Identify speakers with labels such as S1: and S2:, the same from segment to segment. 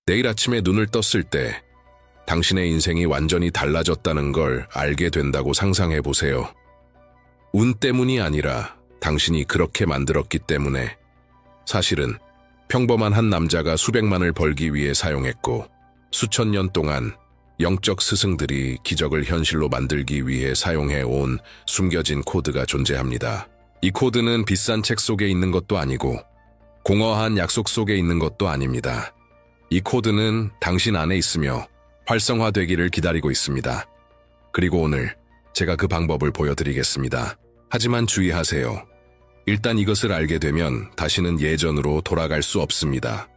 S1: 내일 아침에 눈을 떴을 때 당신의 인생이 완전히 달라졌다는 걸 알게 된다고 상상해 보세요. 운 때문이 아니라 당신이 그렇게 만들었기 때문에. 사실은 평범한 한 남자가 수백만을 벌기 위해 사용했고 수천 년 동안 영적 스승들이 기적을 현실로 만들기 위해 사용해 온 숨겨진 코드가 존재합니다. 이 코드는 비싼 책 속에 있는 것도 아니고 공허한 약속 속에 있는 것도 아닙니다. 이 코드는 당신 안에 있으며 활성화되기를 기다리고 있습니다. 그리고 오늘 제가 그 방법을 보여드리겠습니다. 하지만 주의하세요. 일단 이것을 알게 되면 다시는 예전으로 돌아갈 수 없습니다.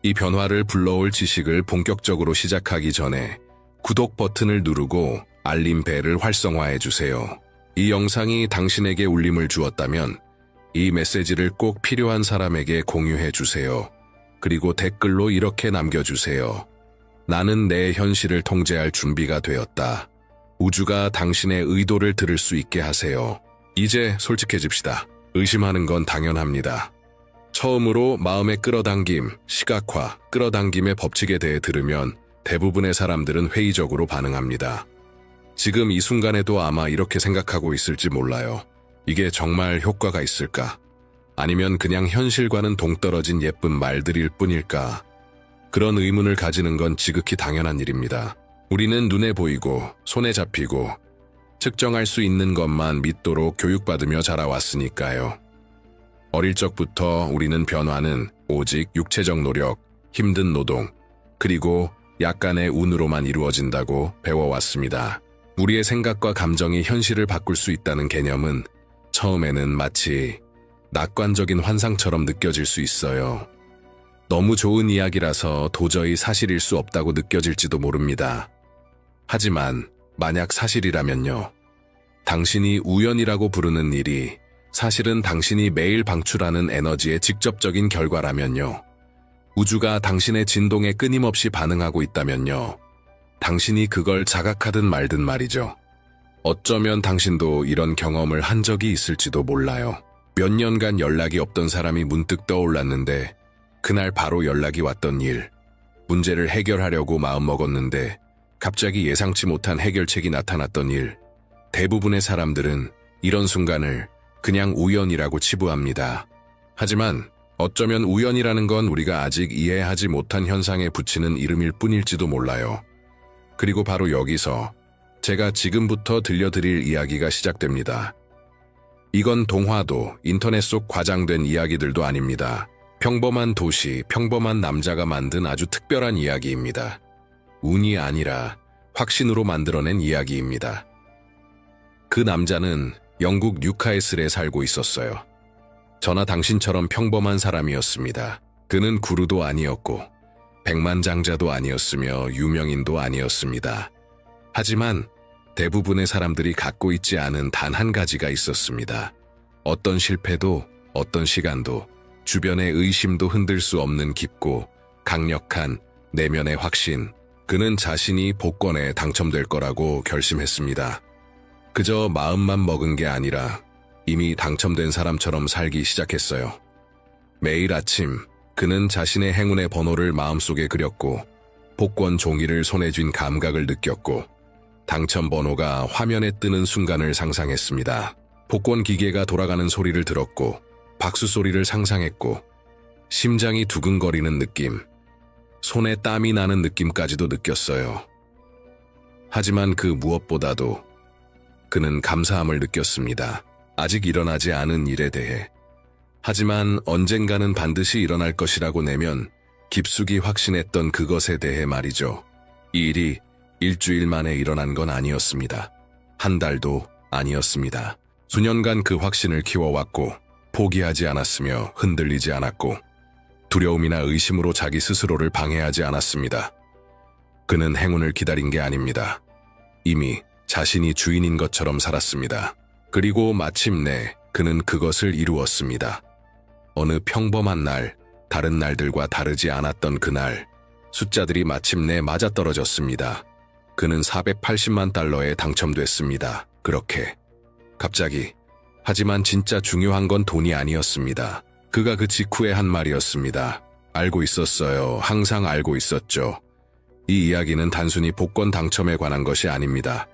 S1: 이 변화를 불러올 지식을 본격적으로 시작하기 전에 구독 버튼을 누르고 알림 벨을 활성화해 주세요. 이 영상이 당신에게 울림을 주었다면 이 메시지를 꼭 필요한 사람에게 공유해 주세요. 그리고 댓글로 이렇게 남겨주세요. 나는 내 현실을 통제할 준비가 되었다. 우주가 당신의 의도를 들을 수 있게 하세요. 이제 솔직해집시다. 의심하는 건 당연합니다. 처음으로 마음의 끌어당김, 시각화, 끌어당김의 법칙에 대해 들으면 대부분의 사람들은 회의적으로 반응합니다. 지금 이 순간에도 아마 이렇게 생각하고 있을지 몰라요. 이게 정말 효과가 있을까? 아니면 그냥 현실과는 동떨어진 예쁜 말들일 뿐일까? 그런 의문을 가지는 건 지극히 당연한 일입니다. 우리는 눈에 보이고 손에 잡히고 측정할 수 있는 것만 믿도록 교육받으며 자라왔으니까요. 어릴 적부터 우리는 변화는 오직 육체적 노력, 힘든 노동, 그리고 약간의 운으로만 이루어진다고 배워왔습니다. 우리의 생각과 감정이 현실을 바꿀 수 있다는 개념은 처음에는 마치 낙관적인 환상처럼 느껴질 수 있어요. 너무 좋은 이야기라서 도저히 사실일 수 없다고 느껴질지도 모릅니다. 하지만 만약 사실이라면요. 당신이 우연이라고 부르는 일이 사실은 당신이 매일 방출하는 에너지의 직접적인 결과라면요. 우주가 당신의 진동에 끊임없이 반응하고 있다면요. 당신이 그걸 자각하든 말든 말이죠. 어쩌면 당신도 이런 경험을 한 적이 있을지도 몰라요. 몇 년간 연락이 없던 사람이 문득 떠올랐는데 그날 바로 연락이 왔던 일. 문제를 해결하려고 마음먹었는데 갑자기 예상치 못한 해결책이 나타났던 일. 대부분의 사람들은 이런 순간을 그냥 우연이라고 치부합니다. 하지만 어쩌면 우연이라는 건 우리가 아직 이해하지 못한 현상에 붙이는 이름일 뿐일지도 몰라요. 그리고 바로 여기서 제가 지금부터 들려드릴 이야기가 시작됩니다. 이건 동화도 인터넷 속 과장된 이야기들도 아닙니다. 평범한 도시, 평범한 남자가 만든 아주 특별한 이야기입니다. 운이 아니라 확신으로 만들어낸 이야기입니다. 그 남자는 영국 뉴카슬에 살고 있었어요. 저나 당신처럼 평범한 사람이었습니다. 그는 구루도 아니었고 백만장자도 아니었으며 유명인도 아니었습니다. 하지만 대부분의 사람들이 갖고 있지 않은 단 한 가지가 있었습니다. 어떤 실패도 어떤 시간도 주변의 의심도 흔들 수 없는 깊고 강력한 내면의 확신. 그는 자신이 복권에 당첨될 거라고 결심했습니다. 그저 마음만 먹은 게 아니라 이미 당첨된 사람처럼 살기 시작했어요. 매일 아침 그는 자신의 행운의 번호를 마음속에 그렸고 복권 종이를 손에 쥔 감각을 느꼈고 당첨 번호가 화면에 뜨는 순간을 상상했습니다. 복권 기계가 돌아가는 소리를 들었고 박수 소리를 상상했고 심장이 두근거리는 느낌, 손에 땀이 나는 느낌까지도 느꼈어요. 하지만 그 무엇보다도 그는 감사함을 느꼈습니다. 아직 일어나지 않은 일에 대해. 하지만 언젠가는 반드시 일어날 것이라고 내면 깊숙이 확신했던 그것에 대해 말이죠. 이 일이 일주일 만에 일어난 건 아니었습니다. 한 달도 아니었습니다. 수년간 그 확신을 키워왔고 포기하지 않았으며 흔들리지 않았고 두려움이나 의심으로 자기 스스로를 방해하지 않았습니다. 그는 행운을 기다린 게 아닙니다. 이미 자신이 주인인 것처럼 살았습니다. 그리고 마침내 그는 그것을 이루었습니다. 어느 평범한 날, 다른 날들과 다르지 않았던 그날, 숫자들이 마침내 맞아떨어졌습니다. 그는 480만 달러에 당첨됐습니다. 그렇게. 갑자기. 하지만 진짜 중요한 건 돈이 아니었습니다. 그가 그 직후에 한 말이었습니다. 알고 있었어요. 항상 알고 있었죠. 이 이야기는 단순히 복권 당첨에 관한 것이 아닙니다.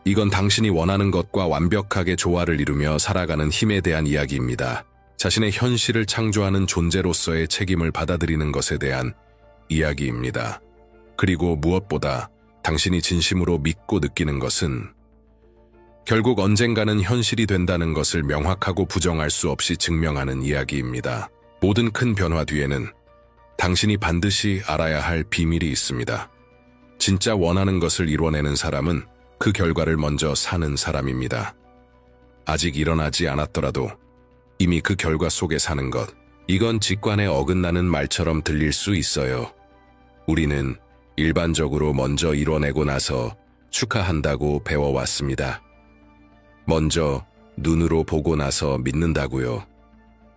S1: 이건 당신이 원하는 것과 완벽하게 조화를 이루며 살아가는 힘에 대한 이야기입니다. 자신의 현실을 창조하는 존재로서의 책임을 받아들이는 것에 대한 이야기입니다. 그리고 무엇보다 당신이 진심으로 믿고 느끼는 것은 결국 언젠가는 현실이 된다는 것을 명확하고 부정할 수 없이 증명하는 이야기입니다. 모든 큰 변화 뒤에는 당신이 반드시 알아야 할 비밀이 있습니다. 진짜 원하는 것을 이뤄내는 사람은 그 결과를 먼저 사는 사람입니다. 아직 일어나지 않았더라도 이미 그 결과 속에 사는 것, 이건 직관에 어긋나는 말처럼 들릴 수 있어요. 우리는 일반적으로 먼저 이뤄내고 나서 축하한다고 배워왔습니다. 먼저 눈으로 보고 나서 믿는다고요.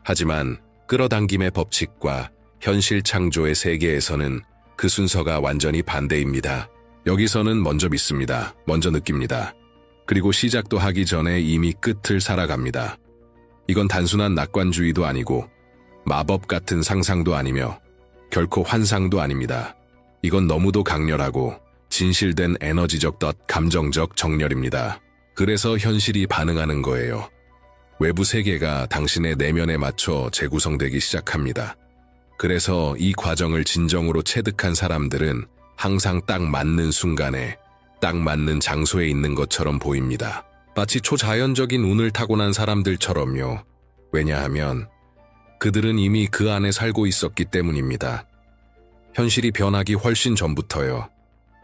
S1: 하지만 끌어당김의 법칙과 현실 창조의 세계에서는 그 순서가 완전히 반대입니다. 여기서는 먼저 믿습니다. 먼저 느낍니다. 그리고 시작도 하기 전에 이미 끝을 살아갑니다. 이건 단순한 낙관주의도 아니고 마법 같은 상상도 아니며 결코 환상도 아닙니다. 이건 너무도 강렬하고 진실된 에너지적 감정적 정렬입니다. 그래서 현실이 반응하는 거예요. 외부 세계가 당신의 내면에 맞춰 재구성되기 시작합니다. 그래서 이 과정을 진정으로 체득한 사람들은 항상 딱 맞는 순간에 딱 맞는 장소에 있는 것처럼 보입니다. 마치 초자연적인 운을 타고난 사람들처럼요. 왜냐하면 그들은 이미 그 안에 살고 있었기 때문입니다. 현실이 변하기 훨씬 전부터요.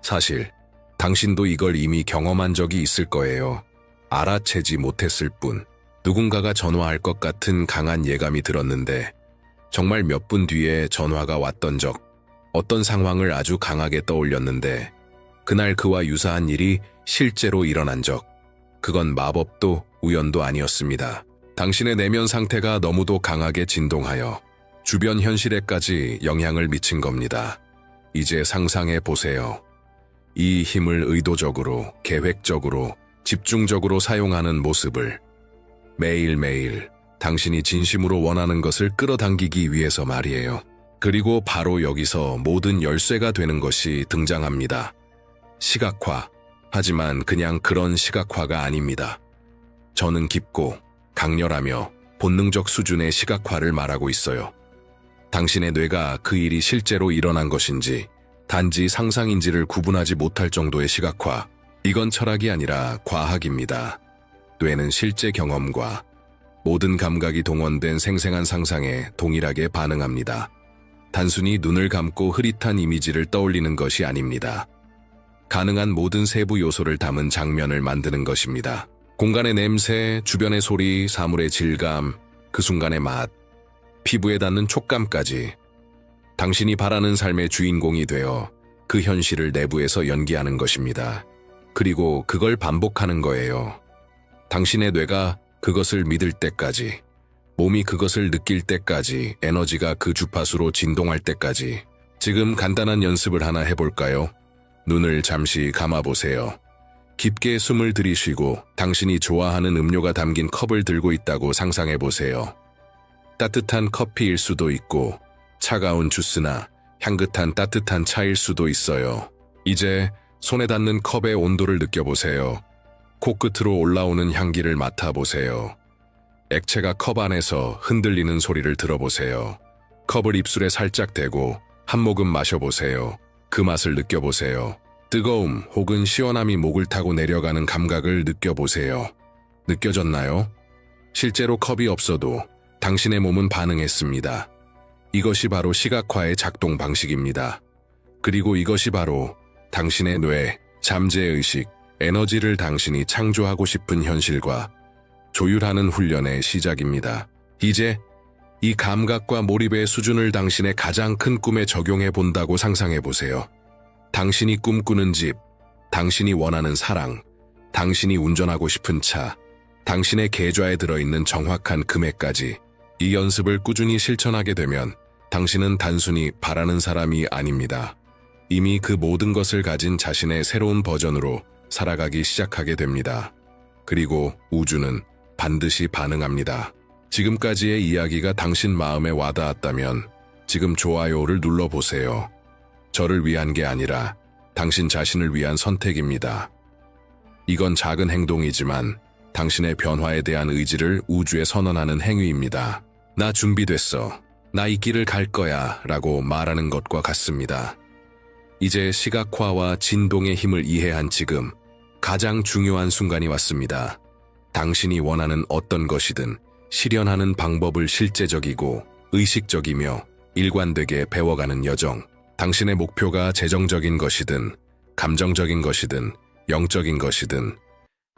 S1: 사실 당신도 이걸 이미 경험한 적이 있을 거예요. 알아채지 못했을 뿐. 누군가가 전화할 것 같은 강한 예감이 들었는데 정말 몇 분 뒤에 전화가 왔던 적, 어떤 상황을 아주 강하게 떠올렸는데 그날 그와 유사한 일이 실제로 일어난 적, 그건 마법도 우연도 아니었습니다. 당신의 내면 상태가 너무도 강하게 진동하여 주변 현실에까지 영향을 미친 겁니다. 이제 상상해 보세요. 이 힘을 의도적으로, 계획적으로, 집중적으로 사용하는 모습을 매일매일 당신이 진심으로 원하는 것을 끌어당기기 위해서 말이에요. 그리고 바로 여기서 모든 열쇠가 되는 것이 등장합니다. 시각화. 하지만 그냥 그런 시각화가 아닙니다. 저는 깊고 강렬하며 본능적 수준의 시각화를 말하고 있어요. 당신의 뇌가 그 일이 실제로 일어난 것인지 단지 상상인지를 구분하지 못할 정도의 시각화. 이건 철학이 아니라 과학입니다. 뇌는 실제 경험과 모든 감각이 동원된 생생한 상상에 동일하게 반응합니다. 단순히 눈을 감고 흐릿한 이미지를 떠올리는 것이 아닙니다. 가능한 모든 세부 요소를 담은 장면을 만드는 것입니다. 공간의 냄새, 주변의 소리, 사물의 질감, 그 순간의 맛, 피부에 닿는 촉감까지 당신이 바라는 삶의 주인공이 되어 그 현실을 내부에서 연기하는 것입니다. 그리고 그걸 반복하는 거예요. 당신의 뇌가 그것을 믿을 때까지, 몸이 그것을 느낄 때까지, 에너지가 그 주파수로 진동할 때까지. 지금 간단한 연습을 하나 해볼까요? 눈을 잠시 감아보세요. 깊게 숨을 들이쉬고 당신이 좋아하는 음료가 담긴 컵을 들고 있다고 상상해보세요. 따뜻한 커피일 수도 있고 차가운 주스나 향긋한 따뜻한 차일 수도 있어요. 이제 손에 닿는 컵의 온도를 느껴보세요. 코끝으로 올라오는 향기를 맡아보세요. 액체가 컵 안에서 흔들리는 소리를 들어보세요. 컵을 입술에 살짝 대고 한 모금 마셔보세요. 그 맛을 느껴보세요. 뜨거움 혹은 시원함이 목을 타고 내려가는 감각을 느껴보세요. 느껴졌나요? 실제로 컵이 없어도 당신의 몸은 반응했습니다. 이것이 바로 시각화의 작동 방식입니다. 그리고 이것이 바로 당신의 뇌, 잠재의식, 에너지를 당신이 창조하고 싶은 현실과 조율하는 훈련의 시작입니다. 이제 이 감각과 몰입의 수준을 당신의 가장 큰 꿈에 적용해 본다고 상상해 보세요. 당신이 꿈꾸는 집, 당신이 원하는 사랑, 당신이 운전하고 싶은 차, 당신의 계좌에 들어있는 정확한 금액까지. 이 연습을 꾸준히 실천하게 되면 당신은 단순히 바라는 사람이 아닙니다. 이미 그 모든 것을 가진 자신의 새로운 버전으로 살아가기 시작하게 됩니다. 그리고 우주는 반드시 반응합니다. 지금까지의 이야기가 당신 마음에 와닿았다면 지금 좋아요를 눌러보세요. 저를 위한 게 아니라 당신 자신을 위한 선택입니다. 이건 작은 행동이지만 당신의 변화에 대한 의지를 우주에 선언하는 행위입니다. 나 준비됐어. 나 이 길을 갈 거야 라고 말하는 것과 같습니다. 이제 시각화와 진동의 힘을 이해한 지금 가장 중요한 순간이 왔습니다. 당신이 원하는 어떤 것이든 실현하는 방법을 실제적이고 의식적이며 일관되게 배워가는 여정. 당신의 목표가 재정적인 것이든 감정적인 것이든 영적인 것이든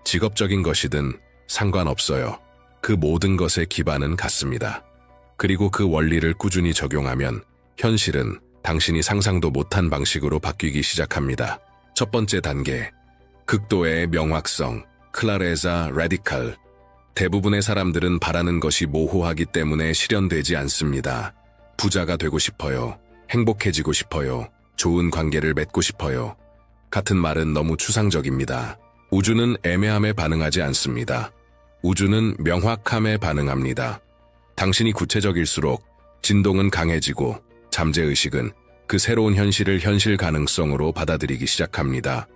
S1: 직업적인 것이든 상관없어요. 그 모든 것의 기반은 같습니다. 그리고 그 원리를 꾸준히 적용하면 현실은 당신이 상상도 못한 방식으로 바뀌기 시작합니다. 첫 번째 단계, 극도의 명확성, 클라레자 라디칼. 대부분의 사람들은 바라는 것이 모호하기 때문에 실현되지 않습니다. 부자가 되고 싶어요. 행복해지고 싶어요. 좋은 관계를 맺고 싶어요. 같은 말은 너무 추상적입니다. 우주는 애매함에 반응하지 않습니다. 우주는 명확함에 반응합니다. 당신이 구체적일수록 진동은 강해지고 잠재의식은 그 새로운 현실을 현실 가능성으로 받아들이기 시작합니다.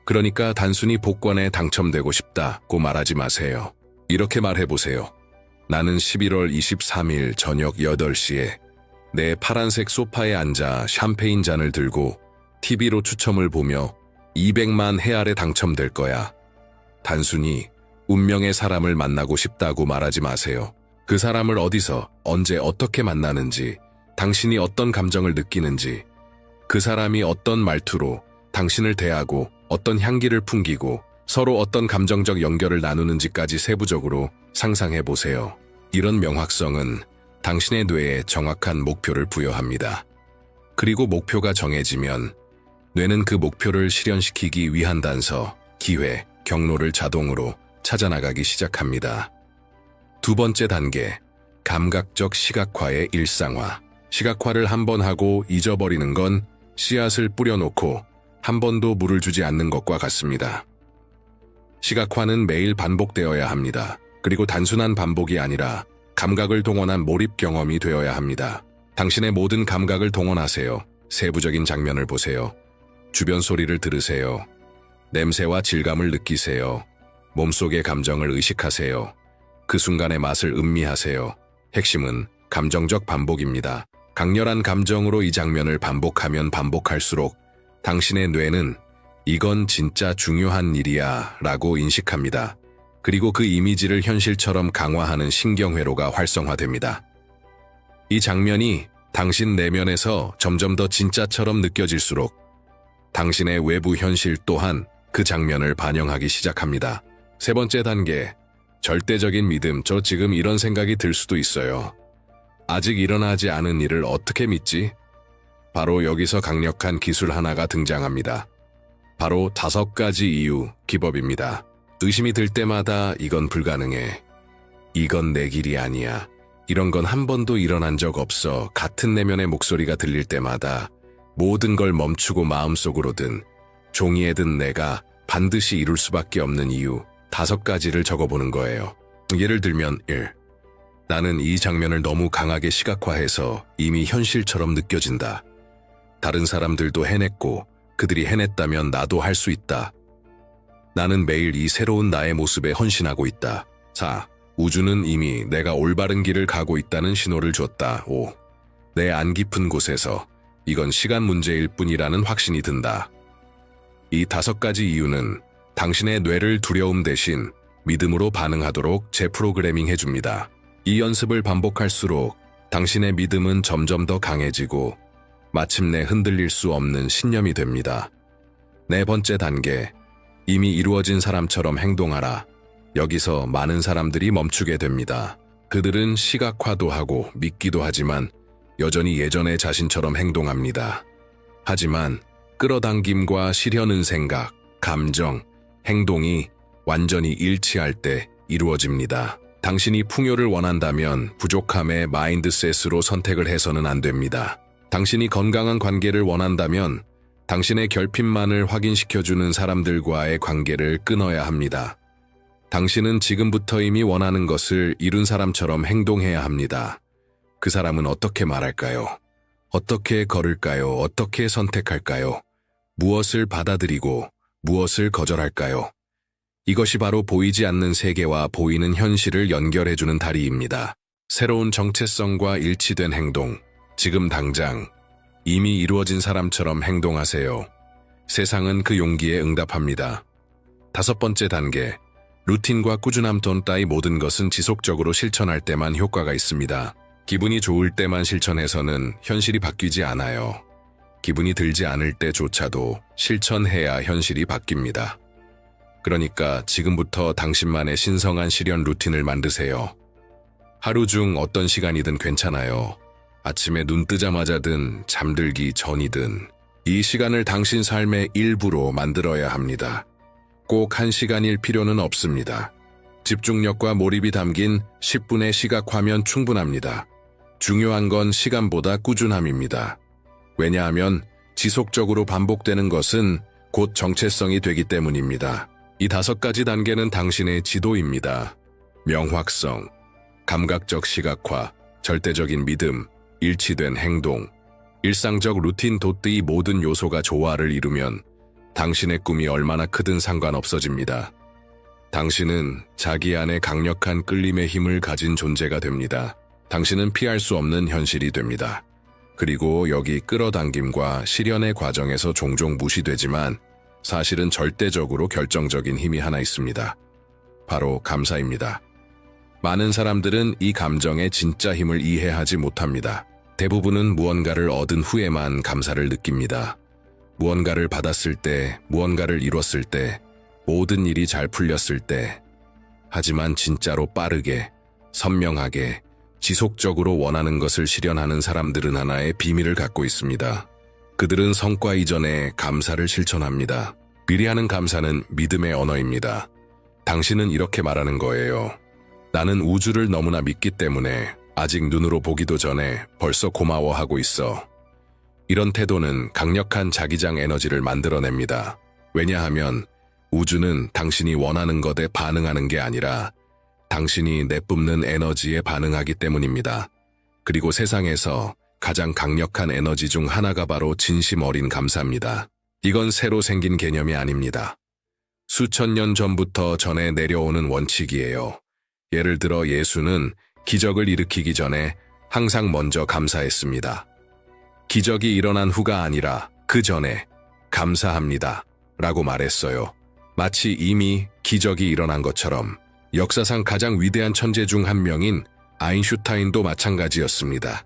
S1: 그러니까 단순히 복권에 당첨되고 싶다고 말하지 마세요. 이렇게 말해보세요. 나는 11월 23일 저녁 8시에 내 파란색 소파에 앉아 샴페인 잔을 들고 TV로 추첨을 보며 200만 헤알에 당첨될 거야. 단순히 운명의 사람을 만나고 싶다고 말하지 마세요. 그 사람을 어디서, 언제, 어떻게 만나는지, 당신이 어떤 감정을 느끼는지, 그 사람이 어떤 말투로 당신을 대하고 어떤 향기를 풍기고 서로 어떤 감정적 연결을 나누는지까지 세부적으로 상상해 보세요. 이런 명확성은 당신의 뇌에 정확한 목표를 부여합니다. 그리고 목표가 정해지면 뇌는 그 목표를 실현시키기 위한 단서, 기회, 경로를 자동으로 찾아나가기 시작합니다. 두 번째 단계, 감각적 시각화의 일상화. 시각화를 한 번 하고 잊어버리는 건 씨앗을 뿌려놓고 한 번도 물을 주지 않는 것과 같습니다. 시각화는 매일 반복되어야 합니다. 그리고 단순한 반복이 아니라 감각을 동원한 몰입 경험이 되어야 합니다. 당신의 모든 감각을 동원하세요. 세부적인 장면을 보세요. 주변 소리를 들으세요. 냄새와 질감을 느끼세요. 몸속의 감정을 의식하세요. 그 순간의 맛을 음미하세요. 핵심은 감정적 반복입니다. 강렬한 감정으로 이 장면을 반복하면 반복할수록 당신의 뇌는 이건 진짜 중요한 일이야 라고 인식합니다. 그리고 그 이미지를 현실처럼 강화하는 신경회로가 활성화됩니다. 이 장면이 당신 내면에서 점점 더 진짜처럼 느껴질수록 당신의 외부 현실 또한 그 장면을 반영하기 시작합니다. 세 번째 단계, 절대적인 믿음. 저 지금 이런 생각이 들 수도 있어요. 아직 일어나지 않은 일을 어떻게 믿지? 바로 여기서 강력한 기술 하나가 등장합니다. 바로 5가지 이유 기법입니다. 의심이 들 때마다 이건 불가능해. 이건 내 길이 아니야. 이런 건 한 번도 일어난 적 없어. 같은 내면의 목소리가 들릴 때마다 모든 걸 멈추고 마음속으로 든 종이에 든 내가 반드시 이룰 수밖에 없는 이유 5가지를 적어보는 거예요. 예를 들면 1. 나는 이 장면을 너무 강하게 시각화해서 이미 현실처럼 느껴진다. 다른 사람들도 해냈고 그들이 해냈다면 나도 할 수 있다. 나는 매일 이 새로운 나의 모습에 헌신하고 있다. 4. 우주는 이미 내가 올바른 길을 가고 있다는 신호를 줬다. 5. 내 안 깊은 곳에서 이건 시간 문제일 뿐이라는 확신이 든다. 이 5가지 이유는 당신의 뇌를 두려움 대신 믿음으로 반응하도록 재프로그래밍 해줍니다. 이 연습을 반복할수록 당신의 믿음은 점점 더 강해지고 마침내 흔들릴 수 없는 신념이 됩니다. 네 번째 단계, 이미 이루어진 사람처럼 행동하라. 여기서 많은 사람들이 멈추게 됩니다. 그들은 시각화도 하고 믿기도 하지만 여전히 예전의 자신처럼 행동합니다. 하지만 끌어당김과 실현은 생각, 감정, 행동이 완전히 일치할 때 이루어집니다. 당신이 풍요를 원한다면 부족함의 마인드셋으로 선택을 해서는 안 됩니다. 당신이 건강한 관계를 원한다면 당신의 결핍만을 확인시켜주는 사람들과의 관계를 끊어야 합니다. 당신은 지금부터 이미 원하는 것을 이룬 사람처럼 행동해야 합니다. 그 사람은 어떻게 말할까요? 어떻게 걸을까요? 어떻게 선택할까요? 무엇을 받아들이고 무엇을 거절할까요? 이것이 바로 보이지 않는 세계와 보이는 현실을 연결해주는 다리입니다. 새로운 정체성과 일치된 행동, 지금 당장 이미 이루어진 사람처럼 행동하세요. 세상은 그 용기에 응답합니다. 5번째 단계, 루틴과 꾸준함 돈 따위 모든 것은 지속적으로 실천할 때만 효과가 있습니다. 기분이 좋을 때만 실천해서는 현실이 바뀌지 않아요. 기분이 들지 않을 때조차도 실천해야 현실이 바뀝니다. 그러니까 지금부터 당신만의 신성한 실현 루틴을 만드세요. 하루 중 어떤 시간이든 괜찮아요. 아침에 눈 뜨자마자든 잠들기 전이든 이 시간을 당신 삶의 일부로 만들어야 합니다. 꼭 1시간일 필요는 없습니다. 집중력과 몰입이 담긴 10분의 시각화면 충분합니다. 중요한 건 시간보다 꾸준함입니다. 왜냐하면 지속적으로 반복되는 것은 곧 정체성이 되기 때문입니다. 이 5가지 단계는 당신의 지도입니다. 명확성, 감각적 시각화, 절대적인 믿음, 일치된 행동, 일상적 루틴 돋이 모든 요소가 조화를 이루면 당신의 꿈이 얼마나 크든 상관없어집니다. 당신은 자기 안에 강력한 끌림의 힘을 가진 존재가 됩니다. 당신은 피할 수 없는 현실이 됩니다. 그리고 여기 끌어당김과 실현의 과정에서 종종 무시되지만 사실은 절대적으로 결정적인 힘이 하나 있습니다. 바로 감사입니다. 많은 사람들은 이 감정의 진짜 힘을 이해하지 못합니다. 대부분은 무언가를 얻은 후에만 감사를 느낍니다. 무언가를 받았을 때, 무언가를 이뤘을 때, 모든 일이 잘 풀렸을 때. 하지만 진짜로 빠르게, 선명하게, 지속적으로 원하는 것을 실현하는 사람들은 하나의 비밀을 갖고 있습니다. 그들은 성과 이전에 감사를 실천합니다. 미리 하는 감사는 믿음의 언어입니다. 당신은 이렇게 말하는 거예요. 나는 우주를 너무나 믿기 때문에 아직 눈으로 보기도 전에 벌써 고마워하고 있어. 이런 태도는 강력한 자기장 에너지를 만들어냅니다. 왜냐하면 우주는 당신이 원하는 것에 반응하는 게 아니라 당신이 내뿜는 에너지에 반응하기 때문입니다. 그리고 세상에서 가장 강력한 에너지 중 하나가 바로 진심 어린 감사입니다. 이건 새로 생긴 개념이 아닙니다. 수천 년 전부터 전해 내려오는 원칙이에요. 예를 들어 예수는 기적을 일으키기 전에 항상 먼저 감사했습니다. 기적이 일어난 후가 아니라 그 전에 감사합니다 라고 말했어요. 마치 이미 기적이 일어난 것처럼. 역사상 가장 위대한 천재 중 한 명인 아인슈타인도 마찬가지였습니다.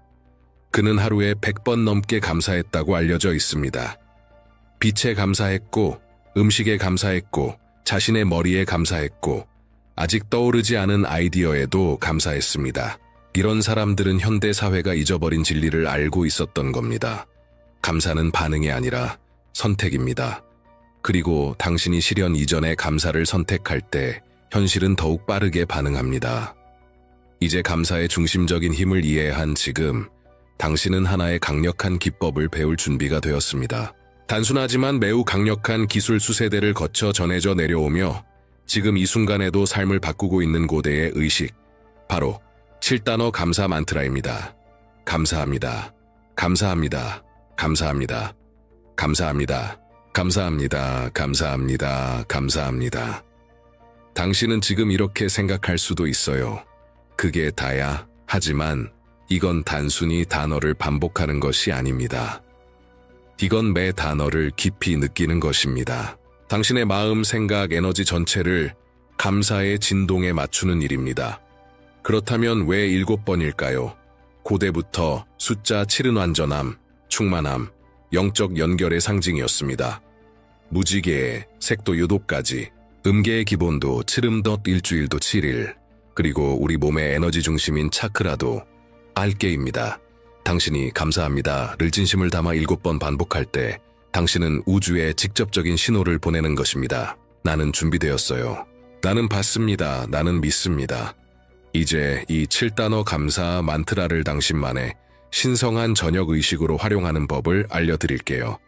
S1: 그는 하루에 100번 넘게 감사했다고 알려져 있습니다. 빛에 감사했고, 음식에 감사했고, 자신의 머리에 감사했고, 아직 떠오르지 않은 아이디어에도 감사했습니다. 이런 사람들은 현대 사회가 잊어버린 진리를 알고 있었던 겁니다. 감사는 반응이 아니라 선택입니다. 그리고 당신이 실현 이전에 감사를 선택할 때 현실은 더욱 빠르게 반응합니다. 이제 감사의 중심적인 힘을 이해한 지금, 당신은 하나의 강력한 기법을 배울 준비가 되었습니다. 단순하지만 매우 강력한 기술 수세대를 거쳐 전해져 내려오며 지금 이 순간에도 삶을 바꾸고 있는 고대의 의식, 바로 7단어 감사 만트라입니다. 감사합니다. 감사합니다. 감사합니다. 감사합니다. 감사합니다. 감사합니다. 감사합니다. 당신은 지금 이렇게 생각할 수도 있어요. 그게 다야. 하지만 이건 단순히 단어를 반복하는 것이 아닙니다. 이건 매 단어를 깊이 느끼는 것입니다. 당신의 마음, 생각, 에너지 전체를 감사의 진동에 맞추는 일입니다. 그렇다면 왜 7번일까요? 고대부터 숫자 7은 완전함, 충만함, 영적 연결의 상징이었습니다. 무지개의 색도 유도까지, 음계의 기본도 7음덧 일주일도 7일, 그리고 우리 몸의 에너지 중심인 차크라도 알게입니다. 당신이 감사합니다를 진심을 담아 7번 반복할 때 당신은 우주에 직접적인 신호를 보내는 것입니다. 나는 준비되었어요. 나는 받습니다. 나는 믿습니다. 이제 이 7단어 감사 만트라를 당신만의 신성한 저녁 의식으로 활용하는 법을 알려드릴게요.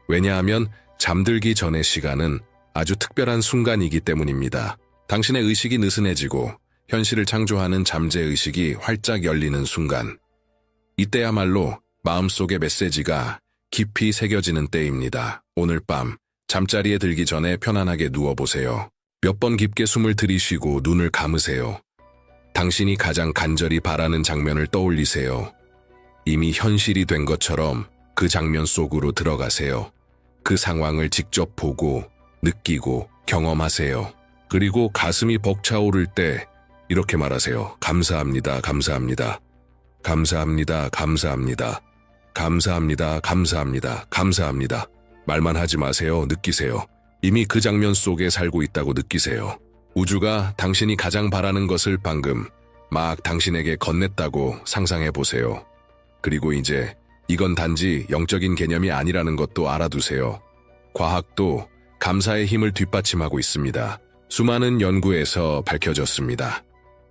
S1: 왜냐하면 잠들기 전의 시간은 아주 특별한 순간이기 때문입니다. 당신의 의식이 느슨해지고 현실을 창조하는 잠재의식이 활짝 열리는 순간, 이때야말로 마음속의 메시지가 깊이 새겨지는 때입니다. 오늘 밤 잠자리에 들기 전에 편안하게 누워보세요. 몇 번 깊게 숨을 들이쉬고 눈을 감으세요. 당신이 가장 간절히 바라는 장면을 떠올리세요. 이미 현실이 된 것처럼 그 장면 속으로 들어가세요. 그 상황을 직접 보고 느끼고 경험하세요. 그리고 가슴이 벅차오를 때 이렇게 말하세요. 감사합니다, 감사합니다. 감사합니다, 감사합니다. 감사합니다, 감사합니다, 감사합니다. 말만 하지 마세요. 느끼세요. 이미 그 장면 속에 살고 있다고 느끼세요. 우주가 당신이 가장 바라는 것을 방금 막 당신에게 건넸다고 상상해 보세요. 그리고 이제 이건 단지 영적인 개념이 아니라는 것도 알아두세요. 과학도 감사의 힘을 뒷받침하고 있습니다. 수많은 연구에서 밝혀졌습니다.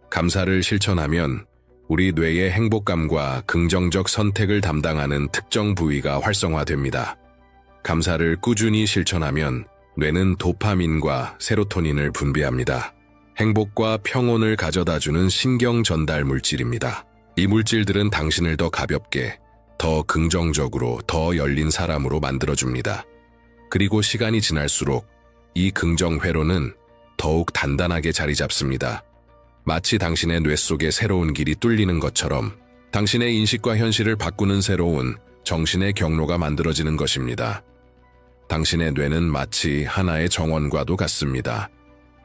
S1: 감사를 실천하면 우리 뇌의 행복감과 긍정적 선택을 담당하는 특정 부위가 활성화됩니다. 감사를 꾸준히 실천하면 뇌는 도파민과 세로토닌을 분비합니다. 행복과 평온을 가져다주는 신경 전달 물질입니다. 이 물질들은 당신을 더 가볍게, 더 긍정적으로, 더 열린 사람으로 만들어줍니다. 그리고 시간이 지날수록 이 긍정 회로는 더욱 단단하게 자리 잡습니다. 마치 당신의 뇌 속에 새로운 길이 뚫리는 것처럼 당신의 인식과 현실을 바꾸는 새로운 정신의 경로가 만들어지는 것입니다. 당신의 뇌는 마치 하나의 정원과도 같습니다.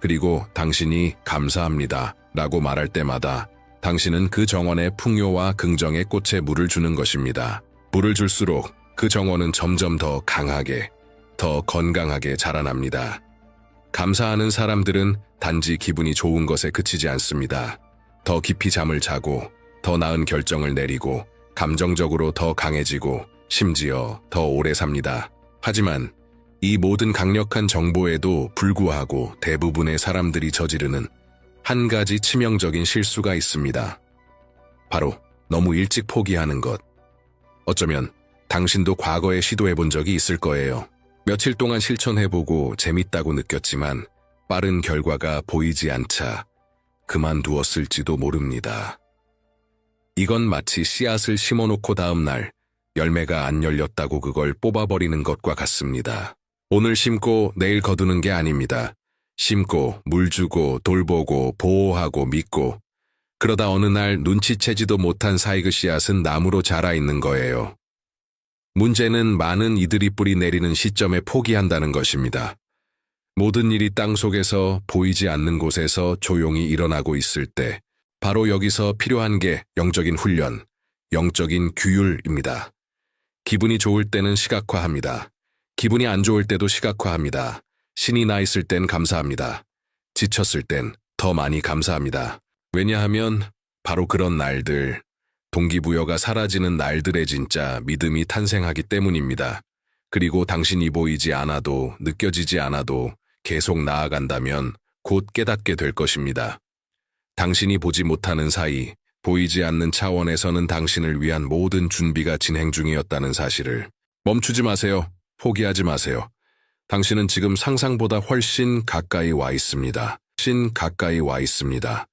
S1: 그리고 당신이 감사합니다 라고 말할 때마다 당신은 그 정원의 풍요와 긍정의 꽃에 물을 주는 것입니다. 물을 줄수록 그 정원은 점점 더 강하게, 더 건강하게 자라납니다. 감사하는 사람들은 단지 기분이 좋은 것에 그치지 않습니다. 더 깊이 잠을 자고, 더 나은 결정을 내리고, 감정적으로 더 강해지고, 심지어 더 오래 삽니다. 하지만 이 모든 강력한 정보에도 불구하고 대부분의 사람들이 저지르는 한 가지 치명적인 실수가 있습니다. 바로 너무 일찍 포기하는 것. 어쩌면 당신도 과거에 시도해본 적이 있을 거예요. 며칠 동안 실천해보고 재밌다고 느꼈지만 빠른 결과가 보이지 않자 그만두었을지도 모릅니다. 이건 마치 씨앗을 심어놓고 다음날 열매가 안 열렸다고 그걸 뽑아버리는 것과 같습니다. 오늘 심고 내일 거두는 게 아닙니다. 심고 물 주고 돌보고 보호하고 믿고 그러다 어느 날 눈치채지도 못한 사이 그 씨앗은 나무로 자라 있는 거예요. 문제는 많은 이들이 뿌리 내리는 시점에 포기한다는 것입니다. 모든 일이 땅속에서 보이지 않는 곳에서 조용히 일어나고 있을 때 바로 여기서 필요한 게 영적인 훈련, 영적인 규율입니다. 기분이 좋을 때는 시각화합니다. 기분이 안 좋을 때도 시각화합니다. 신이 나 있을 땐 감사합니다. 지쳤을 땐 더 많이 감사합니다. 왜냐하면 바로 그런 날들, 동기부여가 사라지는 날들에 진짜 믿음이 탄생하기 때문입니다. 그리고 당신이 보이지 않아도 느껴지지 않아도 계속 나아간다면 곧 깨닫게 될 것입니다. 당신이 보지 못하는 사이, 보이지 않는 차원에서는 당신을 위한 모든 준비가 진행 중이었다는 사실을 멈추지 마세요. 포기하지 마세요. 당신은 지금 상상보다 훨씬 가까이 와 있습니다. 훨씬 가까이 와 있습니다.